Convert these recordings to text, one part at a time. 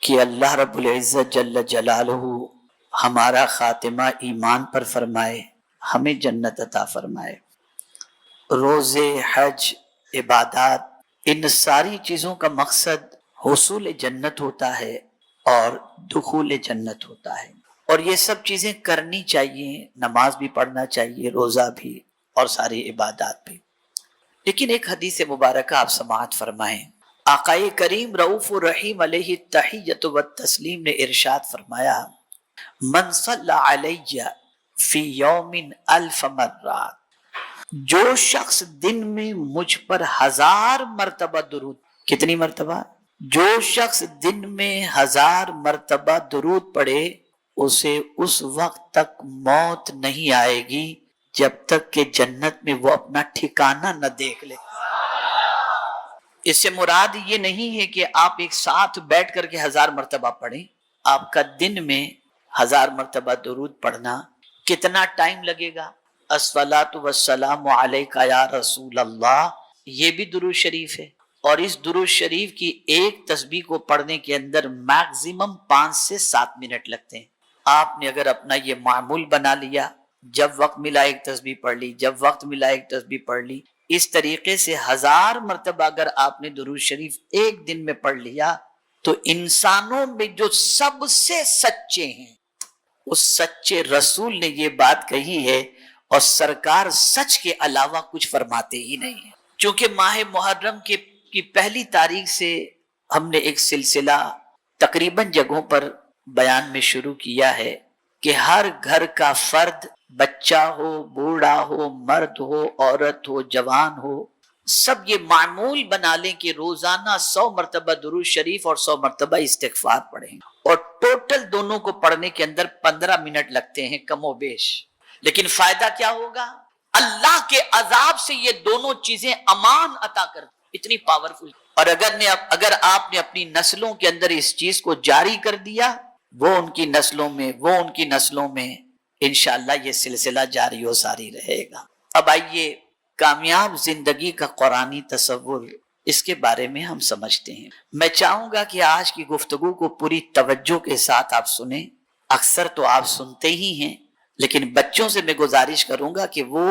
کہ اللہ رب العزت جل جلالہ ہمارا خاتمہ ایمان پر فرمائے، ہمیں جنت عطا فرمائے۔ روزے، حج، عبادات، ان ساری چیزوں کا مقصد حصول جنت ہوتا ہے اور دخول جنت ہوتا ہے، اور یہ سب چیزیں کرنی چاہیے، نماز بھی پڑھنا چاہیے، روزہ بھی، اور ساری عبادات بھی۔ لیکن ایک حدیث مبارکہ آپ سماعت فرمائیں، آقائے کریم رؤوف الرحیم علیہ التحیۃ والتسلیم نے ارشاد فرمایا، من صلی علی فی یوم 1000 مرات، جو شخص دن میں مجھ پر 1000 مرتبہ درود، کتنی مرتبہ؟ جو شخص دن میں 1000 مرتبہ درود پڑھے اسے اس وقت تک موت نہیں آئے گی جب تک کہ جنت میں وہ اپنا ٹھکانہ نہ دیکھ لے۔ اس سے مراد یہ نہیں ہے کہ آپ ایک ساتھ بیٹھ کر کے 1000 مرتبہ پڑھیں، آپ کا دن میں 1000 مرتبہ درود پڑھنا کتنا ٹائم لگے گا؟ الصلاۃ والسلام علیک یا رسول اللہ، یہ بھی درود شریف ہے، اور اس درود شریف کی ایک تسبیح کو پڑھنے کے اندر میکزیمم 5 سے 7 منٹ لگتے ہیں۔ آپ نے اگر اپنا یہ معمول بنا لیا، جب وقت ملا ایک تسبیح پڑھ لی، جب وقت ملا ایک تسبیح پڑھ لی، اس طریقے سے 1000 مرتبہ اگر آپ نے درود شریف ایک دن میں پڑھ لیا تو انسانوں میں جو سب سے سچے ہیں اس سچے رسول نے یہ بات کہی ہے، اور سرکار سچ کے علاوہ کچھ فرماتے ہی نہیں ہیں۔ چونکہ ماہ محرم کی پہلی تاریخ سے ہم نے ایک سلسلہ تقریباً جگہوں پر بیان میں شروع کیا ہے کہ ہر گھر کا فرد، بچہ ہو، بوڑھا ہو، مرد ہو، عورت ہو، جوان ہو، سب یہ معمول بنا لیں کہ روزانہ 100 مرتبہ درود شریف اور 100 مرتبہ استغفار پڑھیں، اور ٹوٹل دونوں کو پڑھنے کے اندر 15 منٹ لگتے ہیں کم و بیش۔ لیکن فائدہ کیا ہوگا؟ اللہ کے عذاب سے یہ دونوں چیزیں امان عطا کر، اتنی پاورفل۔ اور اگر آپ نے اپنی نسلوں کے اندر اس چیز کو جاری کر دیا، وہ ان کی نسلوں میں انشاءاللہ یہ سلسلہ جاری و ساری رہے گا۔ اب آئیے کامیاب زندگی کا قرآنی تصور، اس کے بارے میں ہم سمجھتے ہیں۔ میں چاہوں گا کہ آج کی گفتگو کو پوری توجہ کے ساتھ آپ سنیں۔ اکثر تو آپ سنتے ہی ہیں، لیکن بچوں سے میں گزارش کروں گا کہ وہ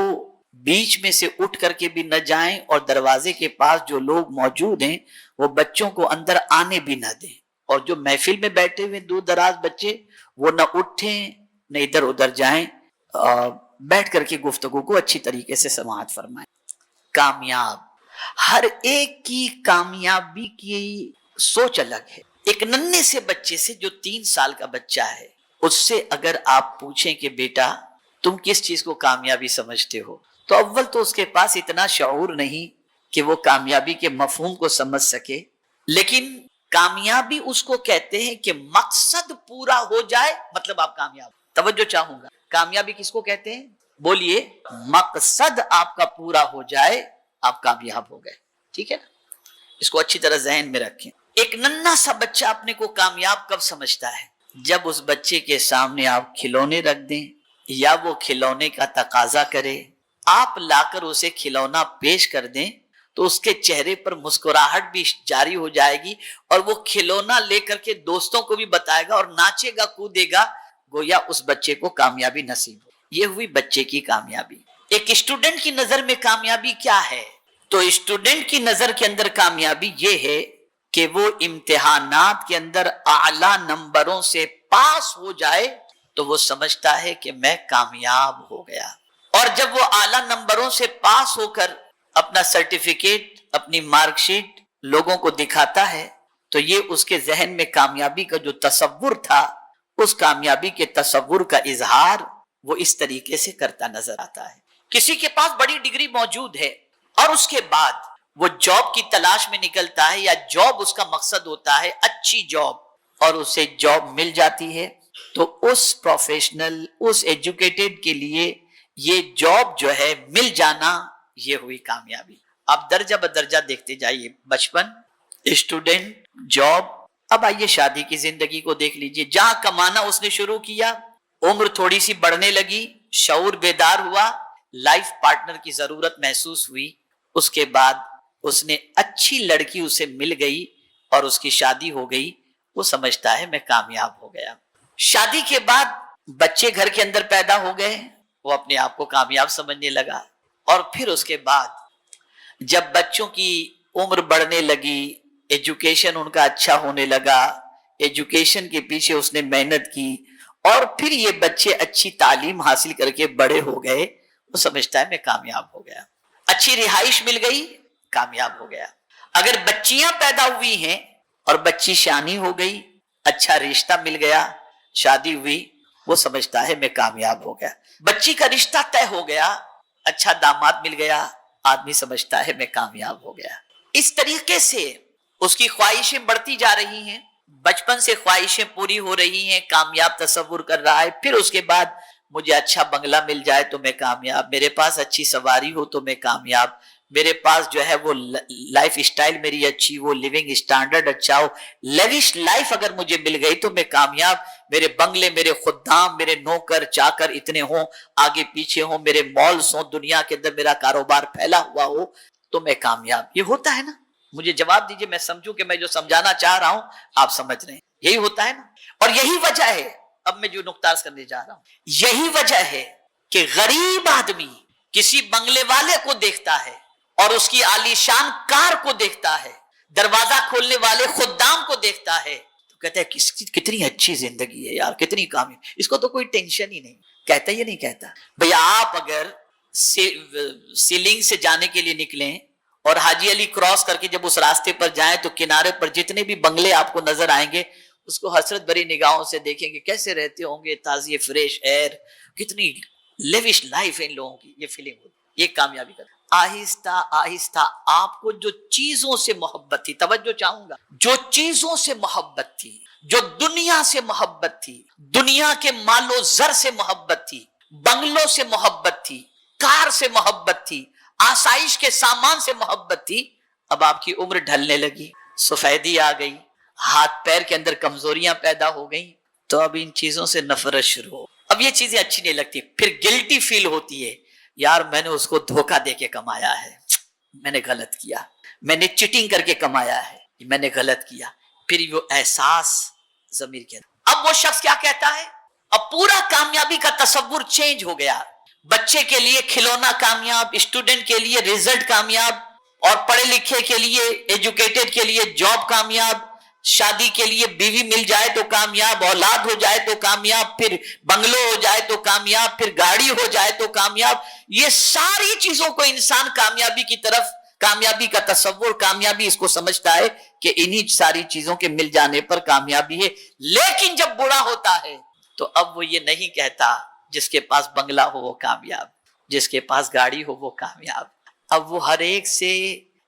بیچ میں سے اٹھ کر کے بھی نہ جائیں، اور دروازے کے پاس جو لوگ موجود ہیں وہ بچوں کو اندر آنے بھی نہ دیں، اور جو محفل میں بیٹھے ہوئے دور دراز بچے وہ نہ اٹھیں نہ ادھر ادھر جائیں، اور بیٹھ کر کے گفتگو کو اچھی طریقے سے سماعت فرمائیں۔ کامیاب، ہر ایک کی کامیابی کی سوچ الگ ہے۔ ایک ننھے سے بچے سے، جو 3 سال کا بچہ ہے، اس سے اگر آپ پوچھیں کہ بیٹا تم کس چیز کو کامیابی سمجھتے ہو، تو اول تو اس کے پاس اتنا شعور نہیں کہ وہ کامیابی کے مفہوم کو سمجھ سکے، لیکن کامیابی اس کو کہتے ہیں کہ مقصد پورا ہو جائے، مطلب آپ کامیاب۔ توجہ چاہوں گا، کامیابی کس کو کہتے ہیں؟ بولیے، مقصد آپ کا پورا ہو جائے آپ کامیاب ہو گئے، ٹھیک ہے نا؟ اس کو اچھی طرح ذہن میں رکھیں۔ ایک ننھا سا بچہ اپنے کو کامیاب کب سمجھتا ہے؟ جب اس بچے کے سامنے آپ کھلونے رکھ دیں، یا وہ کھلونے کا تقاضا کرے، آپ لا کر اسے کھلونا پیش کر دیں تو اس کے چہرے پر مسکراہٹ بھی جاری ہو جائے گی، اور وہ کھلونا لے کر کے دوستوں کو بھی بتائے گا اور ناچے گا، کودے گا، گویا اس بچے کو کامیابی نصیب ہو۔ یہ ہوئی بچے کی کامیابی۔ ایک اسٹوڈنٹ کی نظر میں کامیابی کیا ہے؟ تو اسٹوڈنٹ کی نظر کے اندر کامیابی یہ ہے کہ وہ امتحانات کے اندر اعلیٰ نمبروں سے پاس ہو جائے تو وہ سمجھتا ہے کہ میں کامیاب ہو گیا، اور جب وہ اعلیٰ نمبروں سے پاس ہو کر اپنا سرٹیفکیٹ، اپنی مارک شیٹ لوگوں کو دکھاتا ہے تو یہ اس کے ذہن میں کامیابی کا جو تصور تھا، اس کامیابی کے تصور کا اظہار وہ اس طریقے سے کرتا نظر آتا ہے۔ کسی کے پاس بڑی ڈگری موجود ہے اور اس کے بعد وہ جاب کی تلاش میں نکلتا ہے، یا جاب اس کا مقصد ہوتا ہے، اچھی جاب، اور اسے جاب مل جاتی ہے، تو اس پروفیشنل، اس ایجوکیٹڈ کے لیے یہ جاب جو ہے مل جانا، یہ ہوئی کامیابی۔ اب درجہ بدرجہ دیکھتے جائیے، بچپن، اسٹوڈنٹ، جاب، اب آئیے شادی کی زندگی کو دیکھ لیجئے۔ جہاں کمانا اس نے شروع کیا، عمر تھوڑی سی بڑھنے لگی، شعور بیدار ہوا، لائف پارٹنر کی ضرورت محسوس ہوئی، اس کے بعد اس نے اچھی لڑکی اسے مل گئی اور اس کی شادی ہو گئی، وہ سمجھتا ہے میں کامیاب ہو گیا. شادی کے بعد بچے گھر کے اندر پیدا ہو گئے, وہ اپنے آپ کو کامیاب سمجھنے لگا. اور پھر اس کے بعد جب بچوں کی عمر بڑھنے لگی, ایجوکیشن ان کا اچھا ہونے لگا, ایجوکیشن کے پیچھے اس نے محنت کی, اور پھر یہ بچے اچھی تعلیم حاصل کر کے بڑے ہو گئے, وہ سمجھتا ہے میں کامیاب ہو گیا. اچھی رہائش مل گئی, کامیاب ہو گیا. اگر بچیاں پیدا ہوئی ہیں اور بچی شانی ہو گئی, اچھا رشتہ مل گیا, شادی ہوئی, وہ سمجھتا ہے میں کامیاب ہو گیا. بچی کا رشتہ طے ہو گیا, اچھا داماد مل گیا, آدمی سمجھتا ہے میں کامیاب ہو گیا. اس طریقے سے اس کی خواہشیں بڑھتی جا رہی ہیں, بچپن سے خواہشیں پوری ہو رہی ہیں, کامیاب تصور کر رہا ہے. پھر اس کے بعد مجھے اچھا بنگلہ مل جائے تو میں کامیاب, میرے پاس اچھی سواری ہو تو میں کامیاب, میرے پاس جو ہے وہ لائف اسٹائل میری اچھی ہو, لیونگ اسٹینڈرڈ اچھا ہو, لیوش لائف اگر مجھے مل گئی تو میں کامیاب, میرے بنگلے, میرے خدام, میرے نوکر چاکر اتنے ہوں, آگے پیچھے ہوں, میرے مالز ہوں, دنیا کے اندر میرا کاروبار پھیلا ہوا ہو تو میں کامیاب. یہ ہوتا ہے نا؟ مجھے جواب دیجئے, میں سمجھوں کہ میں جو سمجھانا چاہ رہا ہوں آپ سمجھ رہے ہیں. یہی ہوتا ہے نا؟ اور یہی وجہ ہے, اب میں جو نقطہ عرض کرنے جا رہا ہوں, یہی وجہ ہے کہ غریب آدمی کسی بنگلے والے کو دیکھتا ہے اور اس کی عالیشان کار کو دیکھتا ہے, دروازہ کھولنے والے خدام کو دیکھتا ہے, تو کہتا ہے کتنی اچھی زندگی ہے یار, کتنی کامیاب, اس کو تو کوئی ٹینشن ہی نہیں. کہتا یہ نہیں کہتا. بھئی آپ اگر سیلنگ سے جانے کے لیے نکلیں اور حاجی علی کراس کر کے جب اس راستے پر جائیں تو کنارے پر جتنے بھی بنگلے آپ کو نظر آئیں گے اس کو حسرت بھری نگاہوں سے دیکھیں گے, کیسے رہتے ہوں گے, تازی فریش ایئر, کتنی لیوش لائف ہے ان لوگوں کی. یہ فیلنگ ہوتی, یہ کامیابی کا. آہستہ آہستہ آپ کو جو چیزوں سے محبت تھی, توجہ چاہوں گا, جو چیزوں سے محبت تھی, جو دنیا سے محبت تھی, دنیا کے مال و زر سے محبت تھی, بنگلوں سے محبت تھی, کار سے محبت تھی, آسائش کے سامان سے محبت تھی, اب آپ کی عمر ڈھلنے لگی, سفیدی آ گئی, ہاتھ پیر کے اندر کمزوریاں پیدا ہو گئیں, تو اب ان چیزوں سے نفرت شروع ہو. اب یہ چیزیں اچھی نہیں لگتی, پھر گلٹی فیل ہوتی ہے, یار میں نے اس کو دھوکہ دے کے کمایا ہے, میں نے غلط کیا, میں نے چیٹنگ کر کے کمایا ہے, میں نے غلط کیا. پھر وہ احساس ضمیر کے اندر. اب وہ شخص کیا کہتا ہے, اب پورا کامیابی کا تصور چینج ہو گیا. بچے کے لیے کھلونا کامیاب, اسٹوڈنٹ کے لیے ریزلٹ کامیاب, اور پڑھے لکھے کے لیے, ایجوکیٹڈ کے لیے جاب کامیاب, شادی کے لیے بیوی مل جائے تو کامیاب, اولاد ہو جائے تو کامیاب, پھر بنگلو ہو جائے تو کامیاب, پھر گاڑی ہو جائے تو کامیاب. یہ ساری چیزوں کو انسان کامیابی کی طرف, کامیابی کا تصور, کامیابی اس کو سمجھتا ہے کہ انہی ساری چیزوں کے مل جانے پر کامیابی ہے. لیکن جب بوڑھا ہوتا ہے تو اب وہ یہ نہیں کہتا جس کے پاس بنگلہ ہو وہ کامیاب, جس کے پاس گاڑی ہو وہ کامیاب. اب وہ ہر ایک سے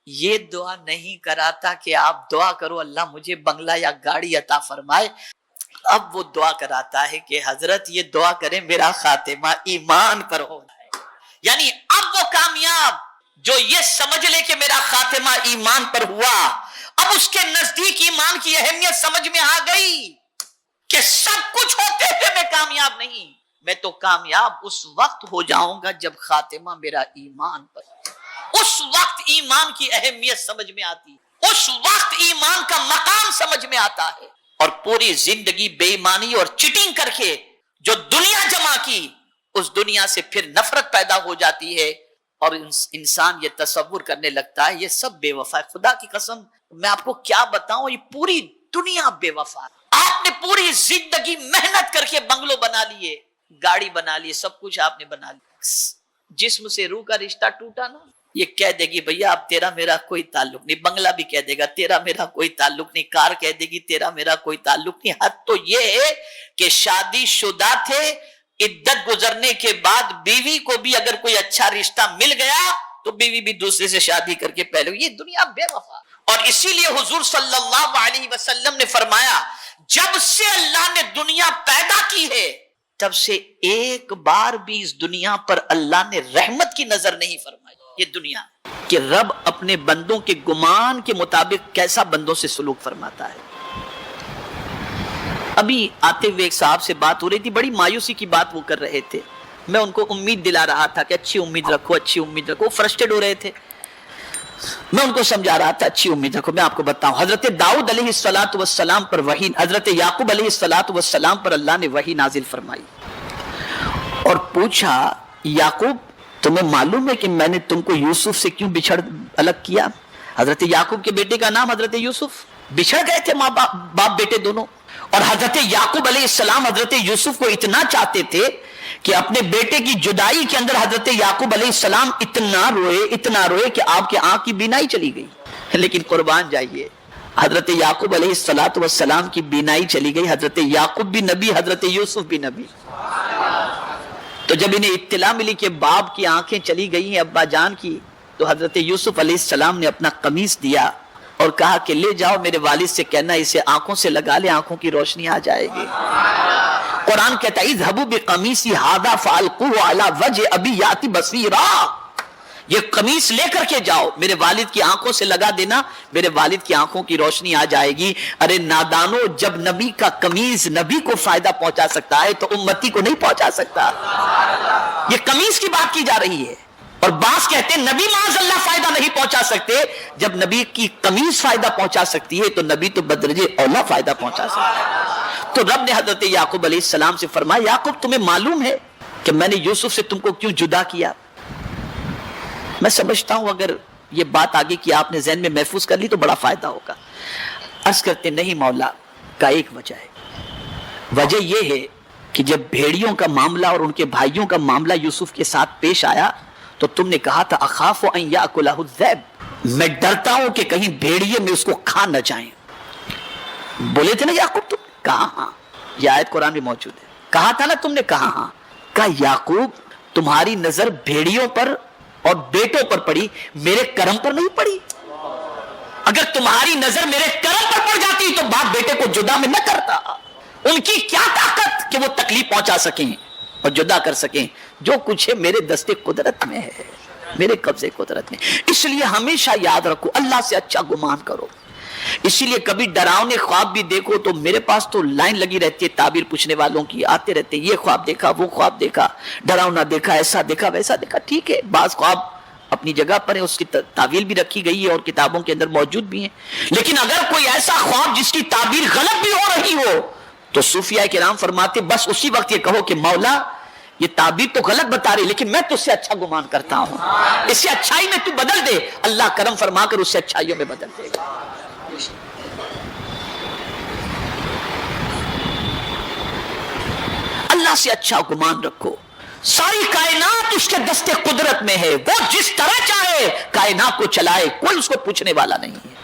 یہ دعا نہیں کراتا کہ آپ دعا کرو اللہ مجھے بنگلہ یا گاڑی عطا فرمائے. اب وہ دعا کراتا ہے کہ حضرت یہ دعا کریں میرا خاتمہ ایمان پر ہو جائے. یعنی اب وہ کامیاب جو یہ سمجھ لے کہ میرا خاتمہ ایمان پر ہوا, اب اس کے نزدیک ایمان کی اہمیت سمجھ میں آ گئی کہ سب کچھ ہوتے ہوئے میں کامیاب نہیں, میں تو کامیاب اس وقت ہو جاؤں گا جب خاتمہ میرا ایمان پر. اس وقت ایمان کی اہمیت سمجھ میں آتی, اس وقت ایمان کا مقام سمجھ میں آتا ہے. اور پوری زندگی بے ایمانی اور چیٹنگ کر کے جو دنیا جمع کی, اس دنیا سے پھر نفرت پیدا ہو جاتی ہے, اور انسان یہ تصور کرنے لگتا ہے یہ سب بے وفا ہے. خدا کی قسم میں آپ کو کیا بتاؤں, یہ پوری دنیا بے وفا. آپ نے پوری زندگی محنت کر کے بنگلو بنا لیے, گاڑی بنا لی, سب کچھ آپ نے بنا لیا, جسم سے روح کا رشتہ ٹوٹا نا, یہ کہہ دے گی بھیا اب تیرا میرا کوئی تعلق نہیں, بنگلہ بھی کہہ دے گا تیرا میرا کوئی تعلق نہیں, کار کہہ دے گی تیرا میرا کوئی تعلق نہیں. حد تو یہ ہے کہ شادی شدہ تھے, عدت گزرنے کے بعد بیوی کو بھی اگر کوئی اچھا رشتہ مل گیا تو بیوی بھی دوسرے سے شادی کر کے پہلے, یہ دنیا بے وفا. اور اسی لیے حضور صلی اللہ علیہ وسلم نے فرمایا جب سے اللہ نے دنیا پیدا کی ہے تب سے ایک بار بھی اس دنیا پر اللہ نے رحمت کی نظر نہیں فرمائی. یہ دنیا کہ رب اپنے بندوں کے گمان کے مطابق کیسا بندوں سے سلوک فرماتا ہے. ابھی آتے ہوئے ایک صاحب سے بات ہو رہی تھی, بڑی مایوسی کی بات وہ کر رہے تھے, میں ان کو امید دلا رہا تھا کہ اچھی امید رکھو, اچھی امید رکھو. فرسٹریٹ ہو رہے تھے. میں ان کو سمجھا رہا تھا اچھی امید رکھو. میں آپ کو بتاؤں, حضرت داؤد علیہ السلام پر وحی, حضرت یعقوب علیہ السلام پر اللہ نے وحی نازل فرمائی اور پوچھا یعقوب تمہیں معلوم ہے کہ میں نے تم کو یوسف سے کیوں بچھڑ الگ کیا؟ حضرت یعقوب کے بیٹے کا نام حضرت یوسف. بچھڑ گئے تھے ماں باپ بیٹے دونوں, اور حضرت یعقوب علیہ السلام حضرت یوسف کو اتنا چاہتے تھے کہ اپنے بیٹے کی جدائی کے اندر حضرت یعقوب علیہ السلام اتنا روئے کہ آپ کے آنکھ کی بینائی چلی گئی. لیکن قربان جائیے, حضرت یعقوب علیہ السلام کی بینائی چلی گئی, حضرت یعقوب بھی نبی, حضرت یوسف بھی نبی. تو جب انہیں اطلاع ملی کہ باپ کی آنکھیں چلی گئی ہیں ابا جان کی, تو حضرت یوسف علیہ السلام نے اپنا قمیص دیا اور کہا کہ لے جاؤ میرے والد سے کہنا اسے آنکھوں سے لگا لے, آنکھوں کی روشنی آ جائے گی. قرآن کہتا ہے اذهبوا بقمیصی ھذا فالقوه علی وجه ابی یاتی بصیرا, یہ قمیص لے کر کے جاؤ میرے والد کی آنکھوں سے لگا دینا, میرے والد کی آنکھوں کی روشنی آ جائے گی. ارے نادانو, جب نبی کا قمیص نبی کو فائدہ پہنچا سکتا ہے تو امتی کو نہیں پہنچا سکتا. یہ قمیص کی بات کی جا رہی ہے, اور بعض کہتے ہیں نبی معاذ اللہ فائدہ نہیں پہنچا سکتے. جب نبی کی قمیص فائدہ پہنچا سکتی ہے تو نبی تو بدرجے اولا فائدہ پہنچا سکتا ہے. تو رب نے حضرت یعقوب علیہ السلام سے فرمایا یعقوب تمہیں معلوم ہے کہ میں نے یوسف سے تم کو کیوں جدا کیا؟ میں سمجھتا ہوں اگر یہ بات آگے کی آپ نے ذہن میں محفوظ کر لی تو بڑا فائدہ ہوگا. عرض کرتے نہیں مولا کا ایک وجہ ہے. وجہ یہ ہے کہ جب بھیڑیوں کا معاملہ اور ان کے بھائیوں کا معاملہ یوسف کے ساتھ پیش آیا تو تم نے کہا تھا اخاف ان یاکلہ الذئب, میں ڈرتا ہوں کہ کہیں بھیڑیے میں اس کو کھا نہ جائیں. بولے تھے نا یعقوب تم؟ کہا ہاں, یہ آیت قرآن میں موجود ہے. کہا تھا نا تم نے؟ کہا ہاں. کہا یعقوب تمہاری نظر بھیڑیوں پر اور بیٹوں پر پڑی, میرے کرم پر نہیں پڑی. اگر تمہاری نظر میرے کرم پر پڑ جاتی تو باپ بیٹے کو جدا میں نہ کرتا. ان کی کیا طاقت کہ وہ تکلیف پہنچا سکیں اور جدا کر سکیں. جو کچھ ہے میرے دستے قدرت میں ہے, میرے قبضے قدرت میں. اس لیے ہمیشہ یاد رکھو اللہ سے اچھا گمان کرو. اسی لیے کبھی ڈراؤنے خواب بھی دیکھو تو میرے پاس تو لائن لگی رہتی ہے تعبیر پوچھنے والوں کی, آتے رہتے یہ خواب دیکھا, وہ خواب دیکھا, ڈراؤنا دیکھا, ایسا دیکھا, ویسا دیکھا. ٹھیک ہے, بعض خواب اپنی جگہ پر ہے, اس کی تعویل بھی رکھی گئی ہے اور کتابوں کے اندر موجود بھی ہیں. لیکن اگر کوئی ایسا خواب جس کی تعبیر غلط بھی ہو رہی ہو تو صوفیاء کرام فرماتے بس اسی وقت یہ کہو کہ مولا یہ تعبیر تو غلط بتا رہی لیکن میں تجھ سے اچھا گمان کرتا ہوں, اس سے اچھائی میں تو بدل دے. اللہ کرم فرما کر اس سے اچھائیوں میں بدل دے گا. اللہ سے اچھا گمان رکھو. ساری کائنات اس کے دستے قدرت میں ہے, وہ جس طرح چاہے کائنات کو چلائے, کوئی اس کو پوچھنے والا نہیں ہے.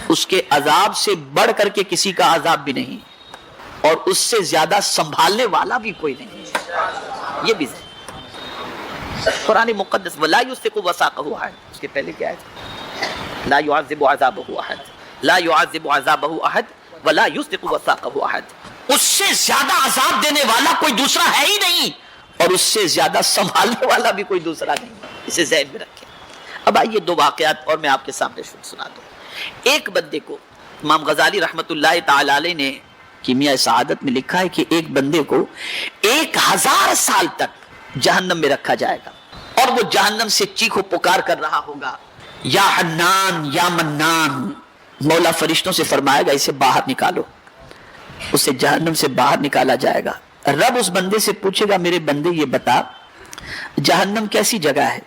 اس کے عذاب سے بڑھ کر کے کسی کا عذاب بھی نہیں اور اس سے زیادہ سنبھالنے والا بھی کوئی نہیں. یہ بھی قرآن مقدس ولا یوثق وثاقہ احد, اس کے پہلے کیا ہے؟ لا يعذب عذابہ احد, لا يعذب عذابہ احد ولا یوثق وثاقہ احد. اس سے زیادہ عذاب دینے والا کوئی دوسرا ہے ہی نہیں اور اس سے زیادہ سنبھالنے والا بھی کوئی دوسرا نہیں. اسے ذہن میں رکھیں. اب آئیے دو واقعات اور میں آپ کے سامنے سنا دوں. ایک بندے کو امام غزالی رحمت اللہ تعالی علیہ نے کیمیاء سعادت میں لکھا ہے کہ ایک بندے کو 1000 سال تک جہنم میں رکھا جائے گا اور وہ جہنم سے چیخ و پکار کر رہا ہوگا یا حنان یا منان. مولا فرشتوں سے فرمائے گا اسے باہر نکالو. اسے جہنم سے باہر نکالا جائے گا. رب اس بندے سے پوچھے گا میرے بندے یہ بتا جہنم کیسی جگہ ہے؟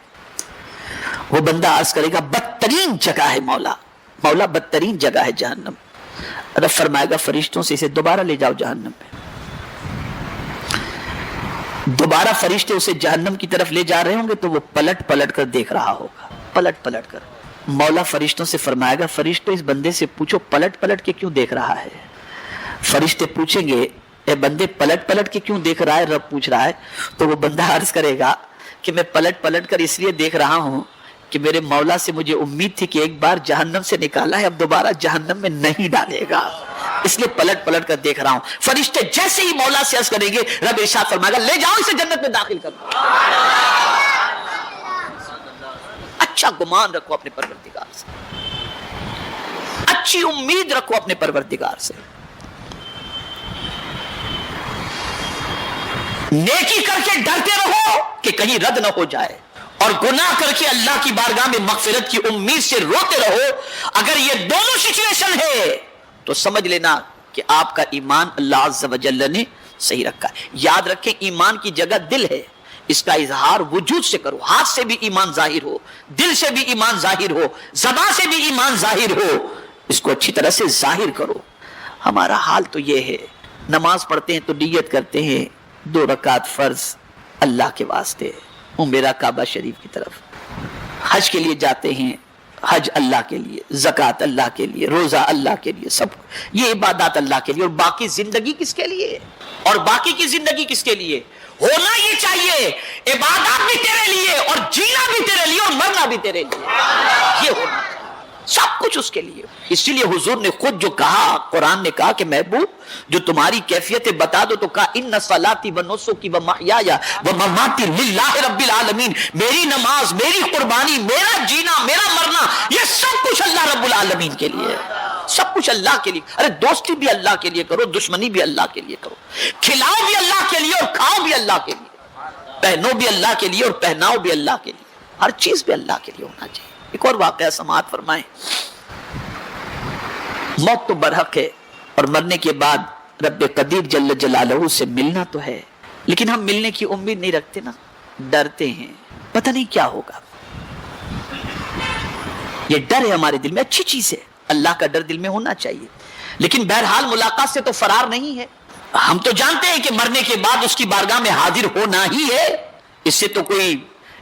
وہ بندہ عرض کرے گا بدترین جگہ ہے مولا, مولا بدترین جگہ ہے جہنم. رب فرمائے گا فرشتوں سے اسے دوبارہ لے جاؤ جہنم میں. دوبارہ فرشتے اسے جہنم کی طرف لے جا رہے ہوں گے تو وہ پلٹ پلٹ کر دیکھ رہا ہوگا, پلٹ پلٹ کر. مولا فرشتوں سے فرمائے گا فرشتوں اس بندے سے پوچھو پلٹ پلٹ کے کیوں دیکھ رہا ہے؟ فرشتے پوچھیں گے اے بندے پلٹ پلٹ کے کیوں دیکھ رہا ہے؟ رب پوچھ رہا ہے. تو وہ بندہ عرض کرے گا کہ میں پلٹ پلٹ کر اس لیے دیکھ رہا ہوں کہ میرے مولا سے مجھے امید تھی کہ ایک بار جہنم سے نکالا ہے اب دوبارہ جہنم میں نہیں ڈالے گا, اس لیے پلٹ پلٹ کر دیکھ رہا ہوں. فرشتے جیسے ہی مولا سے عرض کریں گے رب ارشاد فرمائے گا لے جاؤ اسے جنت میں داخل کرو. اچھا گمان رکھو اپنے پروردگار سے, اچھی امید رکھو اپنے پروردگار سے. نیکی کر کے ڈرتے رہو کہ کہیں رد نہ ہو جائے اور گناہ کر کے اللہ کی بارگاہ میں مغفرت کی امید سے روتے رہو، اگر یہ دونوں سچویشن ہے تو سمجھ لینا کہ آپ کا ایمان اللہ عز و جل نے صحیح رکھا ہے۔ یاد رکھیں ایمان کی جگہ دل ہے، اس کا اظہار وجود سے کرو، ہاتھ سے بھی ایمان ظاہر ہو، دل سے بھی ایمان ظاہر ہو، زبان سے بھی ایمان ظاہر ہو، اس کو اچھی طرح سے ظاہر کرو۔ ہمارا حال تو یہ ہے، نماز پڑھتے ہیں تو نیت کرتے ہیں 2 رکعت فرض اللہ کے واسطے، میرا کعبہ شریف کی طرف، حج کے لیے جاتے ہیں، حج اللہ کے لیے، زکوٰۃ اللہ کے لیے، روزہ اللہ کے لیے، سب یہ عبادات اللہ کے لیے، اور باقی زندگی کس کے لیے؟ اور باقی کی زندگی کس کے لیے؟ ہونا یہ چاہیے عبادات بھی تیرے لیے، اور جینا بھی تیرے لیے، اور مرنا بھی تیرے لیے، یہ ہونا سب کچھ اس کے لیے۔ اسی لیے حضور نے خود جو کہا، قرآن نے کہا کہ محبوب جو تمہاری کیفیتیں بتا دو، تو کہا ان صلاتی و نسکی و محیای و مماتی للہ رب العالمین، میری نماز، میری قربانی، میرا جینا، میرا مرنا، یہ سب کچھ اللہ رب العالمین کے لیے ہے، سب کچھ اللہ کے لیے۔ ارے دوستی بھی اللہ کے لیے کرو، دشمنی بھی اللہ کے لیے کرو، کھلاؤ بھی اللہ کے لیے اور کھاؤ بھی اللہ کے لیے، پہنو بھی اللہ کے لیے اور پہناؤ بھی اللہ کے لیے، ہر چیز بھی اللہ کے لیے ہونا چاہیے۔ ایک اور واقعہ سماعت فرمائیں۔ موت تو برحق ہے، اور مرنے کے بعد رب قدیر جل جلالہ سے ملنا تو ہے، لیکن ہم ملنے کی امید نہیں رکھتے نا، ڈرتے ہیں، پتہ نہیں کیا ہوگا۔ یہ ڈر ہے ہمارے دل میں، اچھی چیز ہے، اللہ کا ڈر دل میں ہونا چاہیے، لیکن بہرحال ملاقات سے تو فرار نہیں ہے۔ ہم تو جانتے ہیں کہ مرنے کے بعد اس کی بارگاہ میں حاضر ہونا ہی ہے، اس سے تو کوئی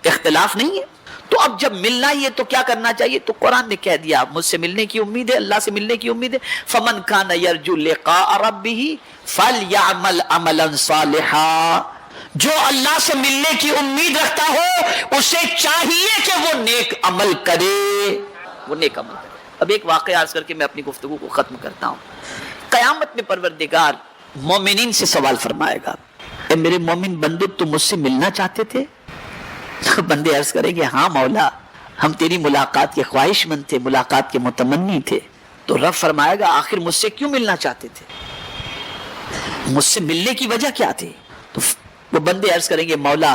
اختلاف نہیں ہے۔ تو اب جب ملنا ہی ہے تو کیا کرنا چاہیے؟ تو قرآن نے کہہ دیا مجھ سے ملنے کی امید ہے، اللہ سے ملنے کی امید ہے، فمن کان یرجو لقاء ربہ فلیعمل عملا صالحا، جو اللہ سے ملنے کی امید رکھتا ہو اسے چاہیے کہ وہ نیک عمل کرے، وہ نیک عمل کرے۔ اب ایک واقعہ عرض کر کے میں اپنی گفتگو کو ختم کرتا ہوں۔ قیامت میں پروردگار مومنین سے سوال فرمائے گا، اے میرے مومن بندو تم مجھ سے ملنا چاہتے تھے؟ بندے عرض کریں گے ہاں مولا، ہم تیری ملاقات کے خواہش مند تھے، ملاقات کے متمنی تھے۔ تو رب فرمائے گا آخر مجھ سے کیوں ملنا چاہتے تھے؟ مجھ سے ملنے کی وجہ کیا تھی؟ تو وہ بندے عرض کریں گے مولا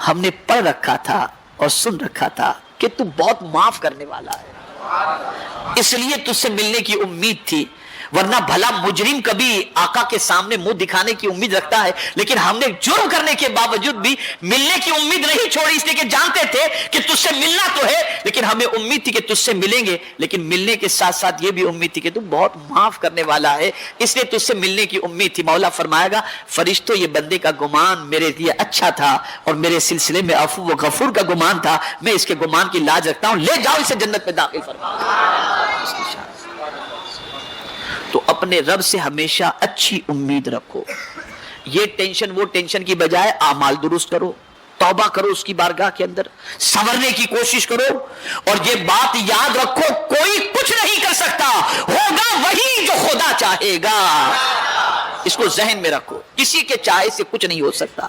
ہم نے پڑھ رکھا تھا اور سن رکھا تھا کہ تو بہت معاف کرنے والا ہے، اس لیے تجھ سے ملنے کی امید تھی، ورنہ بھلا مجرم کبھی آقا کے سامنے منہ دکھانے کی امید رکھتا ہے، لیکن ہم نے جرم کرنے کے باوجود بھی ملنے کی امید نہیں چھوڑی، اس لیے کہ جانتے تھے کہ تجھ سے ملنا تو ہے، لیکن ہمیں امید تھی کہ تجھ سے ملیں گے، لیکن ملنے کے ساتھ ساتھ یہ بھی امید تھی کہ تو بہت معاف کرنے والا ہے، اس لیے تجھ سے ملنے کی امید تھی۔ مولا فرمائے گا فرشتوں یہ بندے کا گمان میرے لیے اچھا تھا، اور میرے سلسلے میں عفو و غفور کا گمان تھا، میں اس کے گمان کی لاج رکھتا ہوں، لے جاؤ اسے جنت میں داخل فرما۔ اس کی شان تو اپنے رب سے ہمیشہ اچھی امید رکھو، یہ ٹینشن وہ ٹینشن کی بجائے اعمال درست کرو، توبہ کرو اس کی بارگاہ کے اندر، سنورنے کی کوشش کرو، اور یہ بات یاد رکھو کوئی کچھ نہیں کر سکتا، ہوگا وہی جو خدا چاہے گا، اس کو ذہن میں رکھو، کسی کے چاہے سے کچھ نہیں ہو سکتا،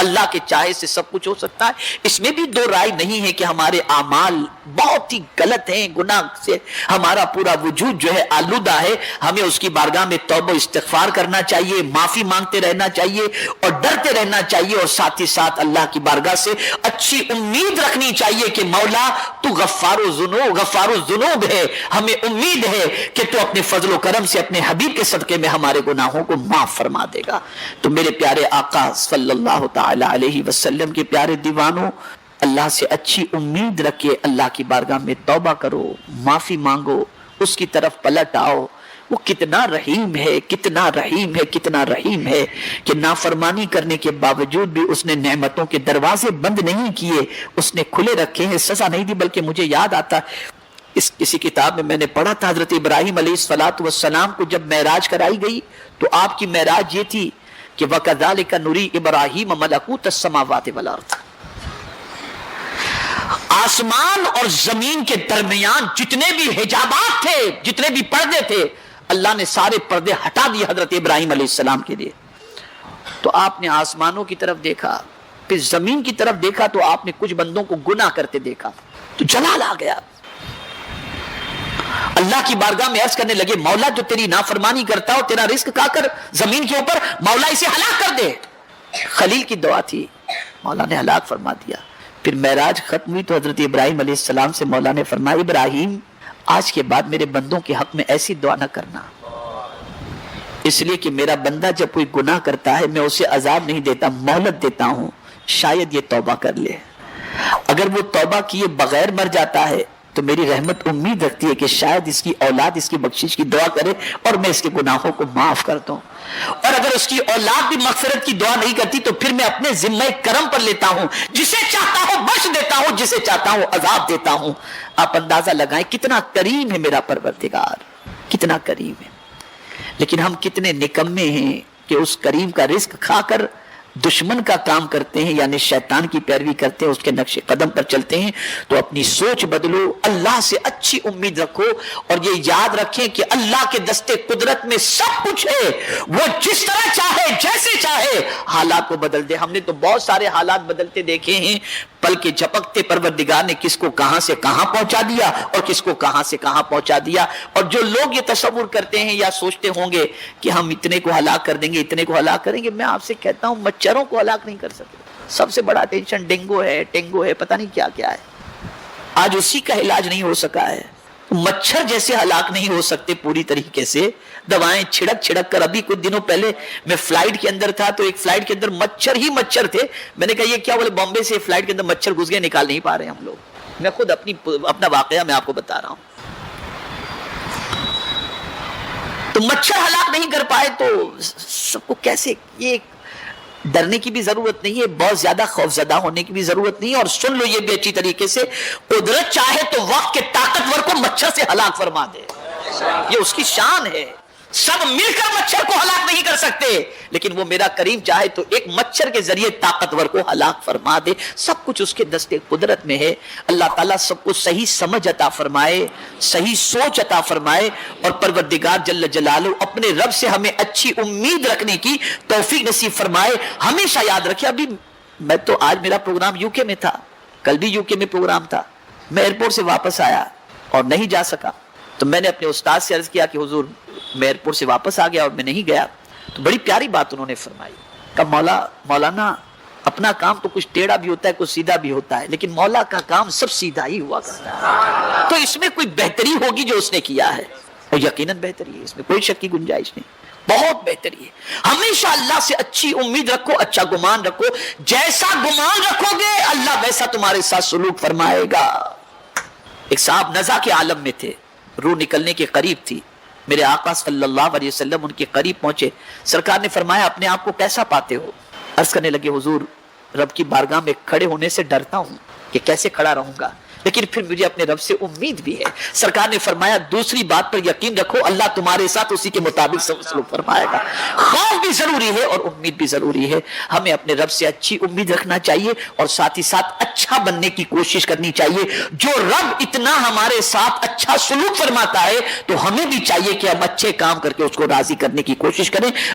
اللہ کے چاہے سے سب کچھ ہو سکتا ہے۔ اس میں بھی دو رائے نہیں ہے کہ ہمارے اعمال بہت ہی غلط ہیں، گناہ سے ہمارا پورا وجود جو ہے آلودہ ہے، ہمیں اس کی بارگاہ میں توبہ و استغفار کرنا چاہیے، معافی مانگتے رہنا چاہیے اور ڈرتے رہنا چاہیے، اور ساتھ ہی ساتھ اللہ کی بارگاہ سے اچھی امید رکھنی چاہیے کہ مولا تو غفار الذنوب ہے، ہمیں امید ہے کہ تو اپنے فضل و کرم سے اپنے حبیب کے صدقے میں ہمارے گناہوں کو معاف فرما دے گا۔ تو میرے پیارے آقا صلی اللہ تعالی علیہ وسلم کے پیارے دیوانوں، اللہ سے اچھی امید رکھے، اللہ کی بارگاہ میں توبہ کرو، معافی مانگو، اس کی طرف پلٹ آؤ۔ وہ کتنا رحیم ہے، کتنا رحیم ہے، کتنا رحیم ہے کہ نافرمانی کرنے کے باوجود بھی اس نے نعمتوں کے دروازے بند نہیں کیے، اس نے کھلے رکھے ہیں، سزا نہیں دی۔ بلکہ مجھے یاد آتا کسی کتاب میں نے پڑھا تھا، حضرت ابراہیم علیہ السلام کو جب معراج کرائی گئی تو آپ کی معراج یہ تھی کہ وَكَذَلِكَ نُرِي إِبْرَاهِيمَ مَلَكُوتَ السَّمَاوَاتِ وَالْأَرْضِ، آسمان اور زمین کے درمیان جتنے بھی حجابات تھے، جتنے بھی پردے تھے، اللہ نے سارے پردے ہٹا دیے حضرت ابراہیم علیہ السلام کے لیے۔ تو آپ نے آسمانوں کی طرف دیکھا، پھر زمین کی طرف دیکھا، تو آپ نے کچھ بندوں کو گناہ کرتے دیکھا، تو جلال آ گیا۔ اللہ کی بارگاہ میں عرض کرنے لگے مولا جو تیری نافرمانی کرتا ہو، تیرا رزق کھا کر زمین کے اوپر، مولا اسے ہلاک کر دے۔ خلیل کی دعا تھی، مولا نے ہلاک فرما دیا۔ پھر معراج ختم ہوئی تو حضرت ابراہیم علیہ السلام سے مولا نے فرمایا ابراہیم آج کے بعد میرے بندوں کے حق میں ایسی دعا نہ کرنا، اس لیے کہ میرا بندہ جب کوئی گناہ کرتا ہے میں اسے عذاب نہیں دیتا، مہلت دیتا ہوں، شاید یہ توبہ کر لے، اگر وہ توبہ کیے بغیر مر جاتا ہے تو میری رحمت امید رکھتی ہے کہ شاید اس کی اولاد اس کی بخشش کی دعا کرے اور میں اس کے گناہوں کو معاف کر دوں، اور اگر اس کی اولاد بھی مغفرت کی دعا نہیں کرتی تو پھر میں اپنے ذمہ کرم پر لیتا ہوں، جسے چاہتا ہوں بخش دیتا ہوں، جسے چاہتا ہوں عذاب دیتا ہوں۔ آپ اندازہ لگائیں کتنا کریم ہے میرا پروردگار، کتنا کریم ہے، لیکن ہم کتنے نکمے ہیں کہ اس کریم کا رزق کھا کر دشمن کا کام کرتے ہیں، یعنی شیطان کی پیروی کرتے ہیں، اس کے نقش قدم پر چلتے ہیں۔ تو اپنی سوچ بدلو، اللہ سے اچھی امید رکھو، اور یہ یاد رکھیں کہ اللہ کے دستے قدرت میں سب کچھ ہے، وہ جس طرح چاہے جیسے چاہے حالات کو بدل دے۔ ہم نے تو بہت سارے حالات بدلتے دیکھے ہیں، پل کے جھپکتے پروردگار نے کس کو کہاں سے کہاں پہنچا دیا اور کس کو کہاں سے کہاں پہنچا دیا۔ اور جو لوگ یہ تصور کرتے ہیں یا سوچتے ہوں گے کہ ہم اتنے کو ہلاک کر دیں گے، اتنے کو ہلاک کریں گے، میں آپ سے کہتا ہوں مچھروں کو ہلاک نہیں کر سکتے۔ سب سے بڑا ٹینشن ڈینگو ہے، ٹینگو ہے، پتہ نہیں کیا کیا ہے، آج اسی کا علاج نہیں ہو سکا ہے۔ مچھر جیسے ہلاک نہیں ہو سکتے پوری طریقے سے، دوائیں چھڑک کر۔ ابھی کچھ دنوں پہلے میں فلائٹ کے اندر تھا تو ایک فلائٹ کے اندر مچھر ہی مچھر تھے، میں نے کہا یہ کیا، بولے بامبے سے فلائٹ کے اندر مچھر گھس گئے، نکال نہیں پا رہے ہم لوگ۔ میں خود اپنا واقعہ میں آپ کو بتا رہا ہوں۔ تو مچھر ہلاک نہیں کر پائے تو سب کو کیسے، یہ ڈرنے کی بھی ضرورت نہیں ہے، بہت زیادہ خوفزدہ ہونے کی بھی ضرورت نہیں ہے، اور سن لو یہ بھی اچھی طریقے سے، قدرت چاہے تو وقت کے طاقتور کو مچھر سے ہلاک فرما دے، یہ اس کی شان ہے۔ سب مل کر مچھر کو ہلاک نہیں کر سکتے، لیکن وہ میرا کریم چاہے تو ایک مچھر کے ذریعے طاقتور کو ہلاک فرما دے۔ سب کچھ اس کے دستے قدرت میں ہے۔ اللہ تعالیٰ سب کو صحیح سمجھ عطا فرمائے، صحیح سوچ عطا فرمائے، اور پروردگار جل جلالہ اپنے رب سے ہمیں اچھی امید رکھنے کی توفیق نصیب فرمائے۔ ہمیشہ یاد رکھے، ابھی میں تو آج میرا پروگرام یو کے میں تھا، کل بھی یو کے میں پروگرام تھا، میں ایئرپورٹ سے واپس آیا اور نہیں جا سکا، تو میں نے اپنے استاد سے عرض کیا کہ حضور میں ایئرپورٹ سے واپس آ گیا اور میں نہیں گیا، تو بڑی پیاری بات انہوں نے فرمائی، کہ مولانا اپنا کام تو کچھ ٹیڑھا بھی ہوتا ہے، کچھ سیدھا بھی ہوتا ہے، لیکن مولا کا کام سب سیدھا ہی ہوا کرتا ہے، تو اس میں کوئی بہتری ہوگی جو اس نے کیا ہے، اور یقیناً بہتری ہے، اس میں کوئی شک کی گنجائش نہیں، بہت بہتری ہے۔ ہمیشہ اللہ سے اچھی امید رکھو، اچھا گمان رکھو، جیسا گمان رکھو گے اللہ ویسا تمہارے ساتھ سلوک فرمائے گا۔ ایک صاحب نزا کے عالم میں تھے، روح نکلنے کے قریب تھی، میرے آقا صلی اللہ علیہ وسلم ان کے قریب پہنچے، سرکار نے فرمایا اپنے آپ کو کیسا پاتے ہو؟ عرض کرنے لگے حضور رب کی بارگاہ میں کھڑے ہونے سے ڈرتا ہوں کہ کیسے کھڑا رہوں گا، لیکن پھر مجھے اپنے رب سے امید بھی ہے۔ سرکار نے فرمایا دوسری بات پر یقین رکھو، اللہ تمہارے ساتھ اسی کے مطابق سلوک فرمائے گا۔ خوف بھی ضروری ہے اور امید بھی ضروری ہے، ہمیں اپنے رب سے اچھی امید رکھنا چاہیے اور ساتھ ہی ساتھ اچھا بننے کی کوشش کرنی چاہیے۔ جو رب اتنا ہمارے ساتھ اچھا سلوک فرماتا ہے تو ہمیں بھی چاہیے کہ ہم اچھے کام کر کے اس کو راضی کرنے کی کوشش کریں۔